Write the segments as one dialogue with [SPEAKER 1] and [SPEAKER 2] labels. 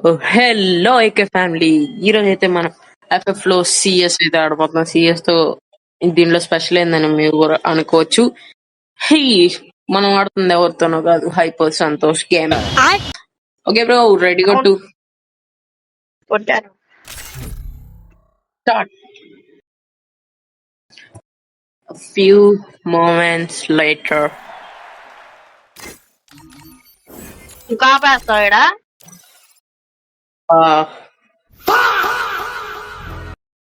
[SPEAKER 1] Hello AK family. ఈరోజు అయితే మనం ఎఫ్ఎఫ్ లో సిఎస్ అయితే ఆడబోతున్నాం. సిఎస్ తో దీనిలో స్పెషల్ ఏందని మీరు కూడా అనుకోవచ్చు. హీ మనం ఆడుతుంది ఎవరితోనో కాదు, hyper Santosh game. Okay bro, ready go టు
[SPEAKER 2] కొట్టాను.
[SPEAKER 1] స్టార్ట్. Few moments later.
[SPEAKER 2] ఇంకా ఆపేస్తావు ఈడ.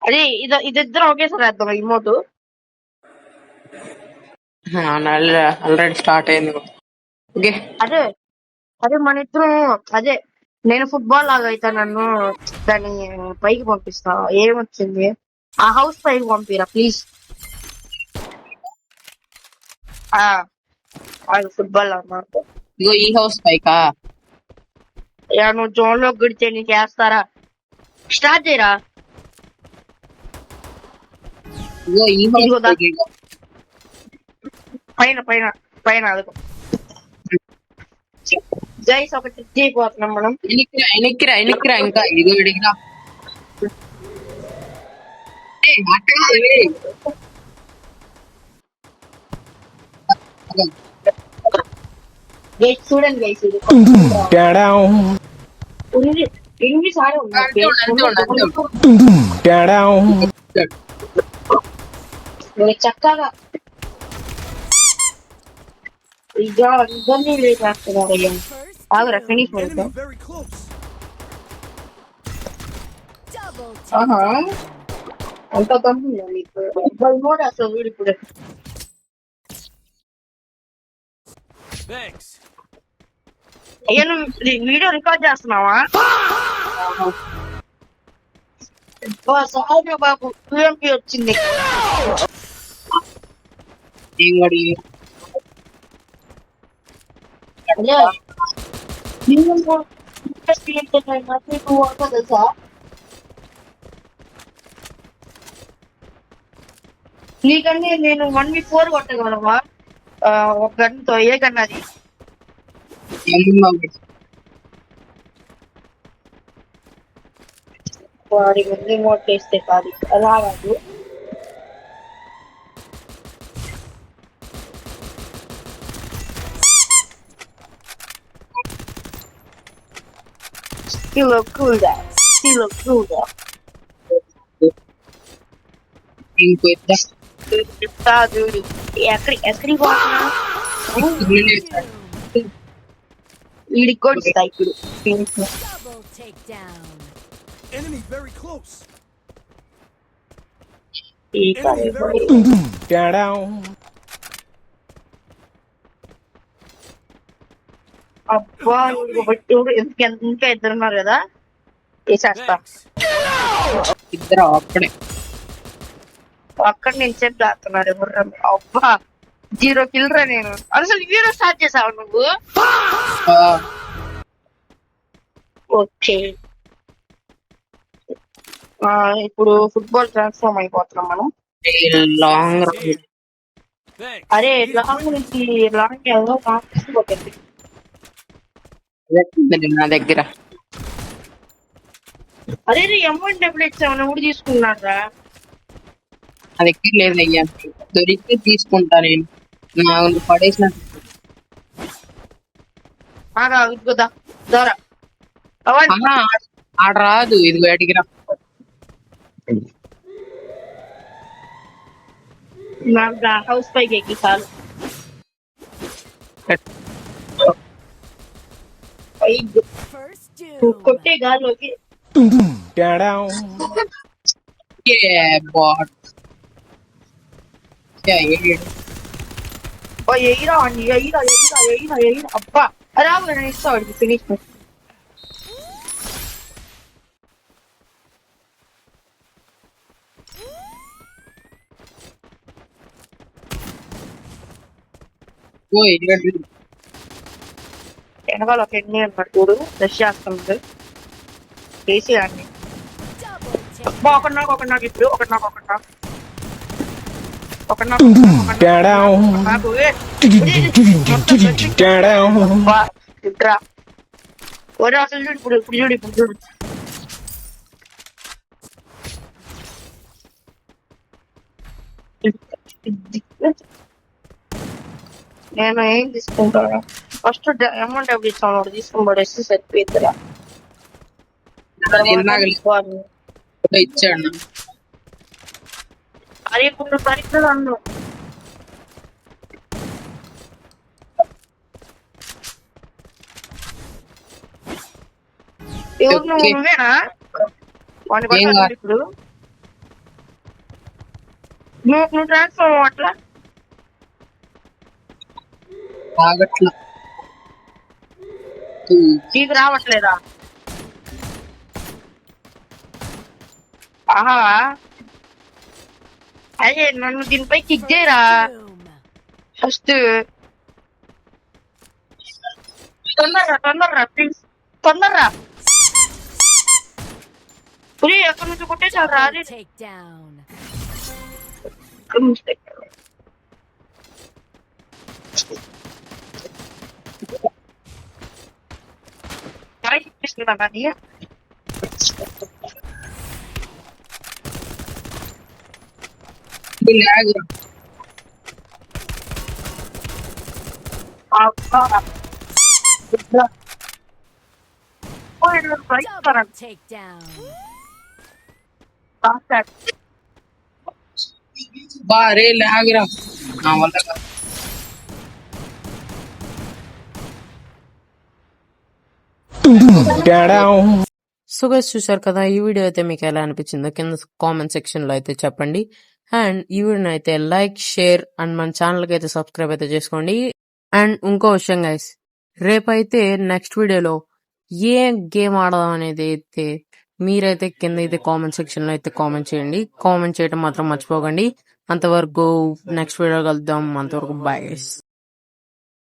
[SPEAKER 2] అది ఇదిద్దరం ఒకేసారి వేద్దాం ఇమోట్.
[SPEAKER 1] ఆల్రెడీ స్టార్ట్ అయింది. ఓకే,
[SPEAKER 2] అదే అదే మన ఇద్దరం అదే నేను ఫుట్బాల్ లాగా అయితే నన్ను దాన్ని పైకి పంపిస్తా. ఏమొచ్చింది ఆ హౌస్ పైకి పంపిరా ప్లీజ్. ఫుట్బాల్ అన్నమాట.
[SPEAKER 1] ఇగో ఈ హౌస్ పైకా
[SPEAKER 2] నువ్వు జోన్ లో గుడితే నీకు వేస్తారా? స్టార్ట్ చేయరా.
[SPEAKER 1] ఇగో ఈ హౌస్
[SPEAKER 2] ఇదిగో దా.
[SPEAKER 1] పైకి.
[SPEAKER 2] పైన పైన పైన అదుకో. జైస్ ఒకటి చేయబోతున్నాం మనం.
[SPEAKER 1] ఎనిక్కిరా ఇంకా ఇదిగో అడిగిరా.
[SPEAKER 2] చూడండి గైస్, ఇది ఇంగ్లీష్ ఆడే చక్కగా ఇద్దరిని చేస్తున్నారు. అయ్యా ఆగురా, ఫినిష్ అవుతా. అంత కంపెనీ నీకు మోడ్ అసలు వీడు ఇప్పుడు. అయ్యా నువ్వు వీడియో రికార్డ్ చేస్తున్నావా? సార్ బాబు యూఎంపీ వచ్చింది. తెలుసా నీకన్నీ నేను 1v4 కొట్టగలవా ఒక గన్తో? ఏ గన్ అది? వాడి ముందు మోట్ వేస్తే కాదు రాదు. You look cool there. You look cool there. ఎక్కడికి పోతున్నా? వీడికి కూడా ఇస్తా ఇప్పుడు. అబ్బా ఇంకా ఇద్దరున్నారు కదా, వేసేస్తా.
[SPEAKER 1] ఇద్దరు అక్కడే
[SPEAKER 2] అక్కడ నుంచి దాస్తున్నారు ఎవరు? అబ్బా 0 కిల్ రా నేను. అసలు వీడియో స్టార్ట్ చేసావు నువ్వు? ఓకే, ఇప్పుడు ఫుట్బాల్ ట్రాన్స్ఫార్మ్ అయిపోతున్నాం మనం.
[SPEAKER 1] లాంగ్
[SPEAKER 2] అరే లాంగ్ నుంచి లాంగ్ ఏదో కాకపోతుంది
[SPEAKER 1] నా దగ్గర.
[SPEAKER 2] అరే అమౌంట్ ఎప్పుడు ఇచ్చావు? ఊడి తీసుకున్నారా?
[SPEAKER 1] నా దగ్గర లేదు అయ్యా, దొరికితే తీసుకుంటా. నేను నా పడేసిన
[SPEAKER 2] ఇదిగోదా ద్వారా
[SPEAKER 1] ఆడ రాదు. ఇదిగో అడిగిరా.
[SPEAKER 2] హౌస్ పైకి ఎక్కి చాలు. కొట్టే గాల్లోకి ఎయిరా ఎయిరా ఎయిరా ఎయిరా ఎయిరా. అబ్బా రావు నేను ఇస్తా వాడికి ఫినిష్. వెనకాల ఒక ఎన్ని అన్నాడు చూడు, రష్ చేస్తుంది చేసి అన్ని. ఒకటి నాకు ఇప్పుడు ఒకటి నాకు ఒరే అసలు చూడు ఇప్పుడు చూడు నేను ఏం తీసుకుంటాను ఫస్ట్ అమౌంట్ డబ్బులు ఇస్తాను ఒకటి తీసుకుని పడేస్తే సరిపోయిద్దిరా
[SPEAKER 1] ఇందాక ఇచ్చాడు.
[SPEAKER 2] అరే ఇప్పుడు సరిగ్గా అన్ను ఎవరు నువ్వేనా వాడిని కొట్టాలి ఇప్పుడు నువ్వు ట్రాన్స్ఫర్ అట్లా
[SPEAKER 1] ఆగట్లా.
[SPEAKER 2] నీకు రావట్లేదా ఆహా అదే నన్ను దీనిపై కిక్ చేయరా ఫస్ట్ తొందరరా ప్లీజ్ తొందరరా పురి ఎక్కడి నుంచి కొట్టేసాడు రా అది అది
[SPEAKER 1] బారే లాగరా నా వల్ల కాదు. సో గైస్ చూసారు కదా, ఈ వీడియో అయితే మీకు ఎలా అనిపించిందో కింద కామెంట్ సెక్షన్ లో అయితే చెప్పండి. అండ్ ఈ వీడియోని అయితే లైక్, షేర్ అండ్ మన ఛానల్ కి అయితే సబ్స్క్రైబ్ అయితే చేసుకోండి. అండ్ ఇంకో విషయం గైస్, రేపైతే నెక్స్ట్ వీడియోలో ఏ గేమ్ ఆడదాం అనేది అయితే మీరైతే కింద అయితే కామెంట్ సెక్షన్ లో అయితే కామెంట్ చేయండి. కామెంట్ చేయడం మాత్రం మర్చిపోకండి. అంతవరకు నెక్స్ట్ వీడియో కలుద్దాం. అంతవరకు బాయ్ గైస్.